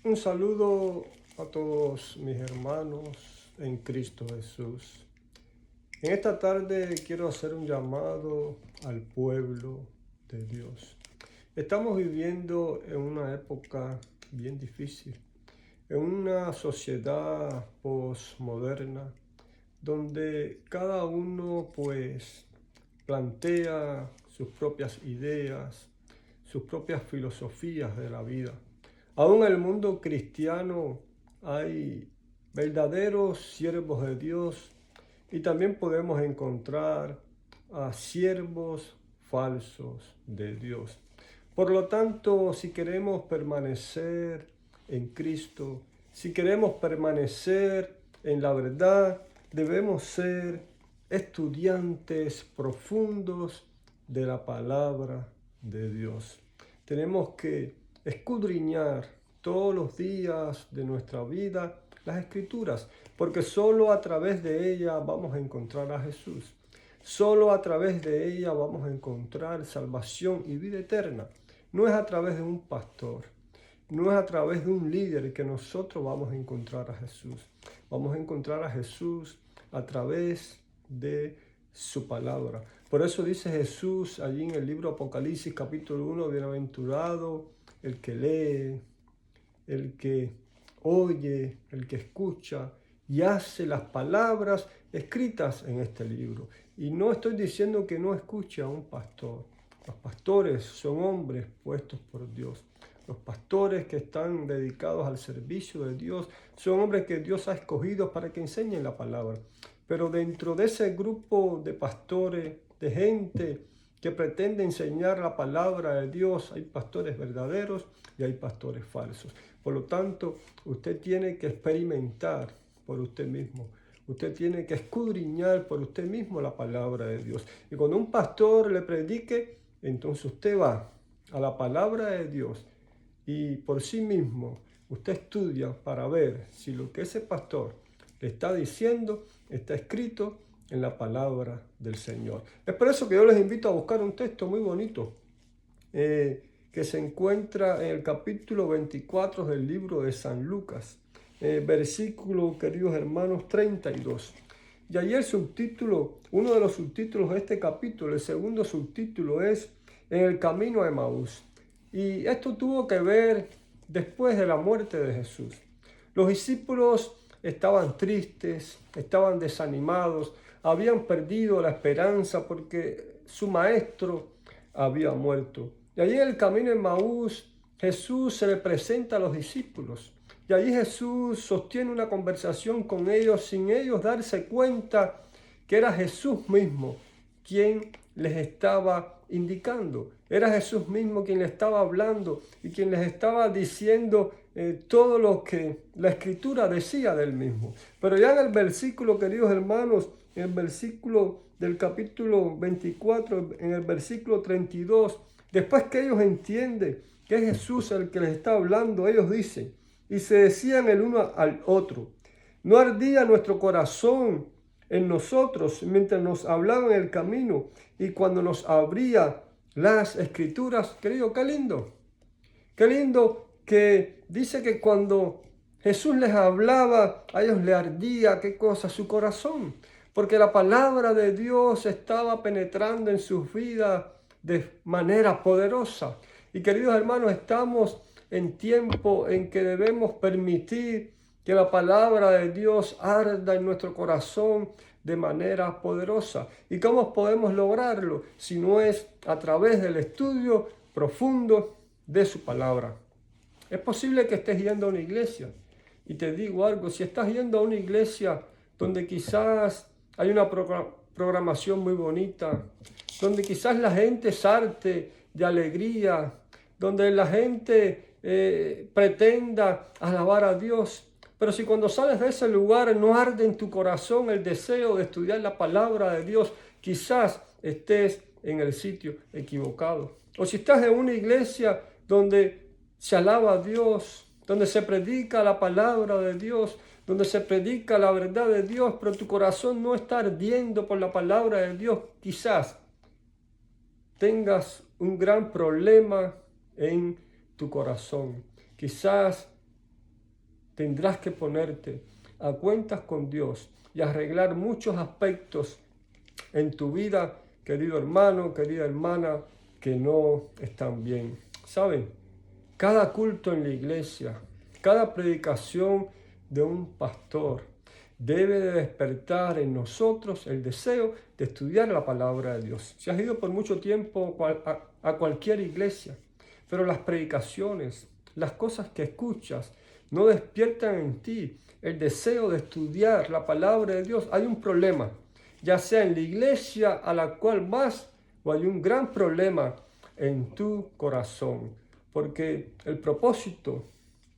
Un saludo a todos mis hermanos en Cristo Jesús. En esta tarde quiero hacer un llamado al pueblo de Dios. Estamos viviendo en una época bien difícil, en una sociedad posmoderna donde cada uno plantea sus propias ideas, sus propias filosofías de la vida. Aún en el mundo cristiano hay verdaderos siervos de Dios y también podemos encontrar a siervos falsos de Dios. Por lo tanto, si queremos permanecer en Cristo, si queremos permanecer en la verdad, debemos ser estudiantes profundos de la palabra de Dios. Tenemos que escudriñar todos los días de nuestra vida las Escrituras, porque solo a través de ella vamos a encontrar a Jesús. Solo a través de ella vamos a encontrar salvación y vida eterna. No es a través de un pastor, no es a través de un líder que nosotros vamos a encontrar a Jesús. Vamos a encontrar a Jesús a través de su palabra. Por eso dice Jesús allí en el libro Apocalipsis capítulo 1, bienaventurado el que lee, el que oye, el que escucha y hace las palabras escritas en este libro. Y no estoy diciendo que no escuche a un pastor. Los pastores son hombres puestos por Dios. Los pastores que están dedicados al servicio de Dios son hombres que Dios ha escogido para que enseñen la palabra. Pero dentro de ese grupo de pastores, de gente que pretende enseñar la palabra de Dios, hay pastores verdaderos y hay pastores falsos. Por lo tanto, usted tiene que experimentar por usted mismo. Usted tiene que escudriñar por usted mismo la palabra de Dios. Y cuando un pastor le predique, entonces usted va a la palabra de Dios y por sí mismo usted estudia para ver si lo que ese pastor le está diciendo está escrito en la palabra del Señor. Es por eso que yo les invito a buscar un texto muy bonito que se encuentra en el capítulo 24 del libro de San Lucas, versículo, queridos hermanos, 32. Y allí el subtítulo, uno de los subtítulos de este capítulo, el segundo subtítulo es En el camino a Emaús. Y esto tuvo que ver después de la muerte de Jesús. Los discípulos estaban tristes, estaban desanimados, habían perdido la esperanza porque su maestro había muerto. Y allí en el camino de Emaús, Jesús se le presenta a los discípulos. Y allí Jesús sostiene una conversación con ellos sin ellos darse cuenta que era Jesús mismo quien les estaba indicando. Era Jesús mismo quien les estaba hablando y quien les estaba diciendo todo lo que la Escritura decía del mismo. Pero ya en el versículo, queridos hermanos, en el versículo del capítulo 24, en el versículo 32, después que ellos entienden que es Jesús el que les está hablando, ellos dicen, y se decían el uno al otro, ¿no ardía nuestro corazón en nosotros mientras nos hablaba en el camino y cuando nos abría las Escrituras? Querido, qué lindo que dice que cuando Jesús les hablaba, a ellos les ardía, ¿qué cosa? Su corazón, porque la palabra de Dios estaba penetrando en sus vidas de manera poderosa. Y queridos hermanos, estamos en tiempo en que debemos permitir que la palabra de Dios arda en nuestro corazón de manera poderosa. ¿Y cómo podemos lograrlo? Si no es a través del estudio profundo de su palabra. Es posible que estés yendo a una iglesia. Y te digo algo, si estás yendo a una iglesia donde quizás hay una programación muy bonita, donde quizás la gente salte de alegría, donde la gente pretenda alabar a Dios, pero si cuando sales de ese lugar no arde en tu corazón el deseo de estudiar la palabra de Dios, quizás estés en el sitio equivocado. O si estás en una iglesia donde se alaba a Dios, donde se predica la palabra de Dios, donde se predica la verdad de Dios, pero tu corazón no está ardiendo por la palabra de Dios, quizás tengas un gran problema en tu corazón. Quizás tendrás que ponerte a cuentas con Dios y arreglar muchos aspectos en tu vida, querido hermano, querida hermana, que no están bien. ¿Saben? Cada culto en la iglesia, cada predicación de un pastor debe de despertar en nosotros el deseo de estudiar la palabra de Dios. Si has ido por mucho tiempo a cualquier iglesia, pero las predicaciones, las cosas que escuchas, no despiertan en ti el deseo de estudiar la palabra de Dios, hay un problema, ya sea en la iglesia a la cual vas o hay un gran problema en tu corazón, porque el propósito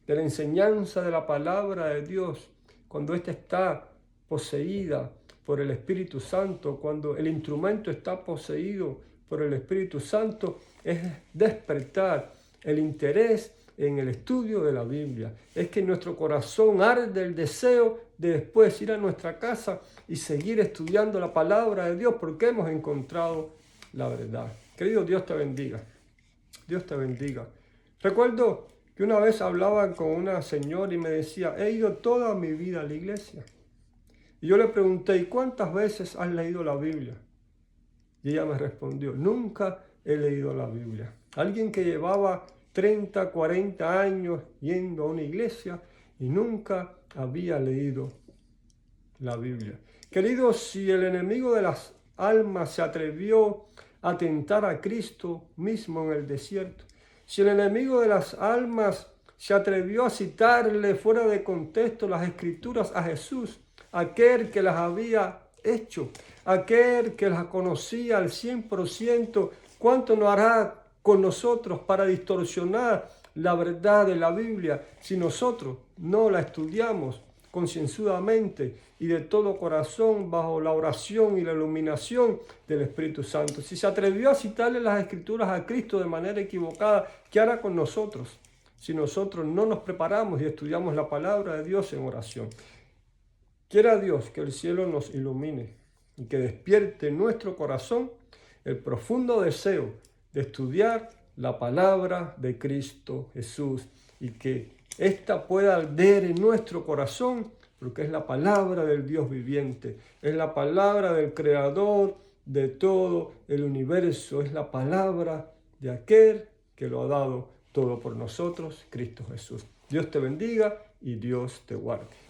de la enseñanza de la palabra de Dios, cuando ésta está poseída por el Espíritu Santo, cuando el instrumento está poseído por el Espíritu Santo, es despertar el interés en el estudio de la Biblia. Es que en nuestro corazón arde el deseo de después ir a nuestra casa y seguir estudiando la palabra de Dios porque hemos encontrado la verdad. Querido, Dios te bendiga. Dios te bendiga. Recuerdo que una vez hablaba con una señora y me decía, he ido toda mi vida a la iglesia. Y yo le pregunté, ¿y cuántas veces has leído la Biblia? Y ella me respondió, nunca he leído la Biblia. Alguien que llevaba 30, 40 años yendo a una iglesia y nunca había leído la Biblia. Queridos, si el enemigo de las almas se atrevió a tentar a Cristo mismo en el desierto, si el enemigo de las almas se atrevió a citarle fuera de contexto las escrituras a Jesús, aquel que las había hecho, aquel que las conocía al 100%, ¿cuánto no hará con nosotros para distorsionar la verdad de la Biblia si nosotros no la estudiamos concienzudamente y de todo corazón bajo la oración y la iluminación del Espíritu Santo? Si se atrevió a citarle las escrituras a Cristo de manera equivocada, ¿qué hará con nosotros si nosotros no nos preparamos y estudiamos la palabra de Dios en oración? Quiera Dios que el cielo nos ilumine y que despierte en nuestro corazón el profundo deseo de estudiar la palabra de Cristo Jesús y que ésta pueda arder en nuestro corazón, porque es la palabra del Dios viviente, es la palabra del Creador de todo el universo, es la palabra de aquel que lo ha dado todo por nosotros, Cristo Jesús. Dios te bendiga y Dios te guarde.